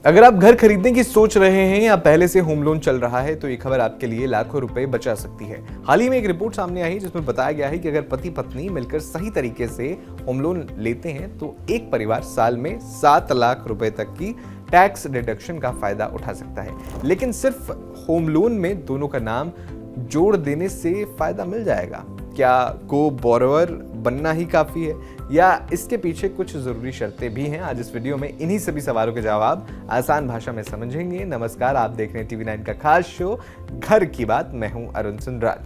अगर आप घर खरीदने की सोच रहे हैं या पहले से होम लोन चल रहा है तो ये खबर आपके लिए लाखों रुपए बचा सकती है। हाल ही में एक रिपोर्ट सामने आई जिसमें बताया गया है कि अगर पति पत्नी मिलकर सही तरीके से होम लोन लेते हैं तो एक परिवार साल में 7 लाख रुपए तक की टैक्स डिडक्शन का फायदा उठा सकता है। लेकिन सिर्फ होम लोन में दोनों का नाम जोड़ देने से फायदा मिल जाएगा? क्या को बोरोवर बनना ही काफी है या इसके पीछे कुछ जरूरी शर्तें भी हैं? आज इस वीडियो में इन्हीं सभी सवालों के जवाब आसान भाषा में समझेंगे। नमस्कार, आप देख रहे हैं TV9 का खास शो घर की बात। मैं हूं अरुण सुंदराल।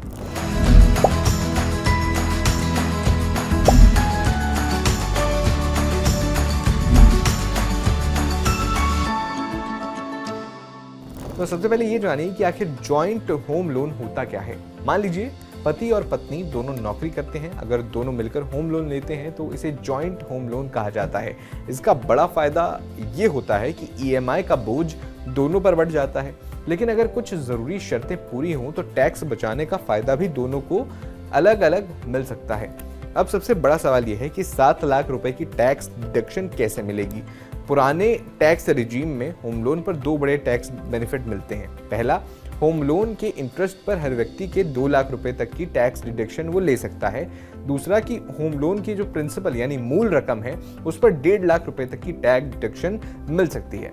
तो सबसे पहले ये जानिए कि आखिर जॉइंट होम लोन होता क्या है। मान लीजिए पति और पत्नी दोनों नौकरी करते हैं। अगर दोनों मिलकर होम लोन लेते हैं तो इसे जॉइंट होम लोन कहा जाता है। इसका बड़ा फायदा ये होता है कि EMI का बोझ दोनों पर बढ़ जाता है। लेकिन अगर कुछ जरूरी शर्तें पूरी हों तो टैक्स बचाने का फायदा भी दोनों को अलग अलग मिल सकता है। अब सबसे बड़ा सवाल यह है कि 7 लाख रुपए की टैक्स डिडक्शन कैसे मिलेगी। पुराने टैक्स रिजीम में होम लोन पर 2 बड़े टैक्स बेनिफिट मिलते हैं। पहला, होम लोन के इंटरेस्ट पर हर व्यक्ति के 2 लाख रुपए तक की टैक्स डिडक्शन वो ले सकता है। दूसरा कि होम लोन की जो प्रिंसिपल यानी मूल रकम है उस पर 1.5 लाख रुपए तक की टैक्स डिडक्शन मिल सकती है।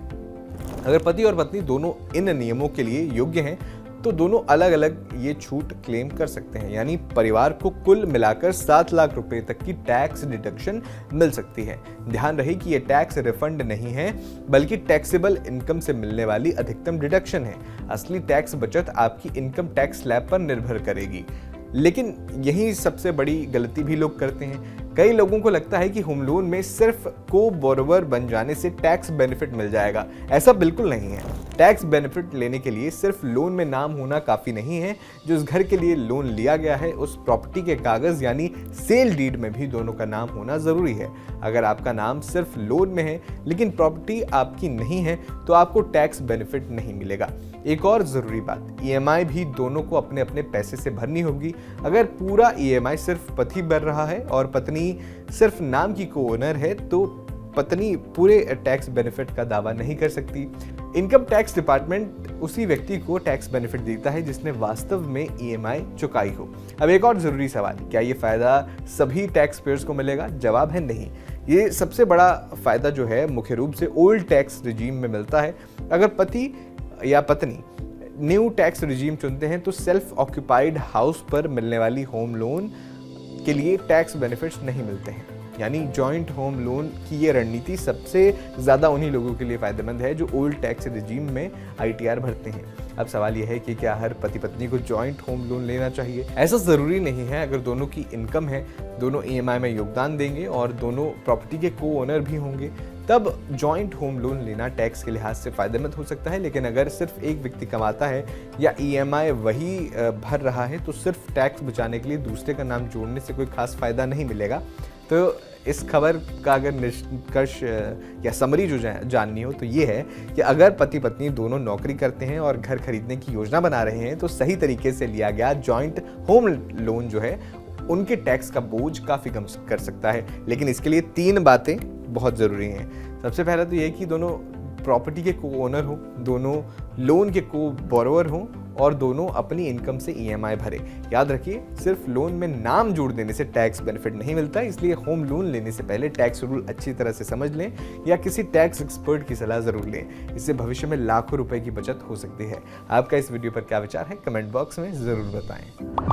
अगर पति और पत्नी दोनों इन नियमों के लिए योग्य हैं तो दोनों अलग अलग ये छूट क्लेम कर सकते हैं। यानी परिवार को कुल मिलाकर 7 लाख रुपए तक की टैक्स डिडक्शन मिल सकती है। ध्यान रहे कि ये टैक्स रिफंड नहीं है बल्कि टैक्सेबल इनकम से मिलने वाली अधिकतम डिडक्शन है। असली टैक्स बचत आपकी इनकम टैक्स स्लैब पर निर्भर करेगी। लेकिन यही सबसे बड़ी गलती भी लोग करते हैं। कई लोगों को लगता है कि होम लोन में सिर्फ को बोरोवर बन जाने से टैक्स बेनिफिट मिल जाएगा। ऐसा बिल्कुल नहीं है। टैक्स बेनिफिट लेने के लिए सिर्फ लोन में नाम होना काफी नहीं है। जो इस घर के लिए लोन लिया गया है उस प्रॉपर्टी के कागज यानी सेल डीड में भी दोनों का नाम होना जरूरी है। अगर आपका नाम सिर्फ लोन में है लेकिन प्रॉपर्टी आपकी नहीं है तो आपको टैक्स बेनिफिट नहीं मिलेगा। एक और जरूरी बात, EMI भी दोनों को अपने अपने पैसे से भरनी होगी। अगर पूरा EMI सिर्फ पति भर रहा है और पत्नी सिर्फ नाम की को ओनर है तो पत्नी पूरे टैक्स बेनिफिट का दावा नहीं कर सकती। इनकम टैक्स डिपार्टमेंट उसी व्यक्ति को टैक्स बेनिफिट देता है जिसने वास्तव में EMI चुकाई हो। अब एक और जरूरी सवाल, क्या ये फायदा सभी टैक्स पेयर्स को मिलेगा? जवाब है नहीं। ये सबसे बड़ा फायदा जो है मुख्य रूप से ओल्ड टैक्स रिजीम में मिलता है। अगर पति या पत्नी न्यू टैक्स रिजीम चुनते हैं तो सेल्फ ऑक्यूपाइड हाउस पर मिलने वाली होम लोन के लिए टैक्स बेनिफिट्स नहीं मिलते हैं। यानी जॉइंट होम लोन की ये रणनीति सबसे ज्यादा उन्हीं लोगों के लिए फायदेमंद है जो ओल्ड टैक्स रिजीम में ITR भरते हैं। अब सवाल यह है कि क्या हर पति पत्नी को जॉइंट होम लोन लेना चाहिए? ऐसा जरूरी नहीं है। अगर दोनों की इनकम है, दोनों EMI में योगदान देंगे और दोनों प्रॉपर्टी के को ओनर भी होंगे तब जॉइंट होम लोन लेना टैक्स के लिहाज से फायदेमंद हो सकता है। लेकिन अगर सिर्फ एक व्यक्ति कमाता है या EMI वही भर रहा है तो सिर्फ टैक्स बचाने के लिए दूसरे का नाम जोड़ने से कोई खास फायदा नहीं मिलेगा। तो इस खबर का अगर निष्कर्ष या समरी जो जाननी हो तो ये है कि अगर पति पत्नी दोनों नौकरी करते हैं और घर खरीदने की योजना बना रहे हैं तो सही तरीके से लिया गया जॉइंट होम लोन जो है उनके टैक्स का बोझ काफी कम कर सकता है। लेकिन इसके लिए 3 बातें बहुत जरूरी हैं। सबसे पहला तो ये कि दोनों प्रॉपर्टी के को ओनर हो, दोनों लोन के को बोरोवर हो और दोनों अपनी इनकम से EMI भरे। याद रखिए, सिर्फ लोन में नाम जोड़ देने से टैक्स बेनिफिट नहीं मिलता। इसलिए होम लोन लेने से पहले टैक्स रूल अच्छी तरह से समझ लें या किसी टैक्स एक्सपर्ट की सलाह जरूर लें। इससे भविष्य में लाखों रुपए की बचत हो सकती है। आपका इस वीडियो पर क्या विचार है? कमेंट बॉक्स में जरूर बताएं।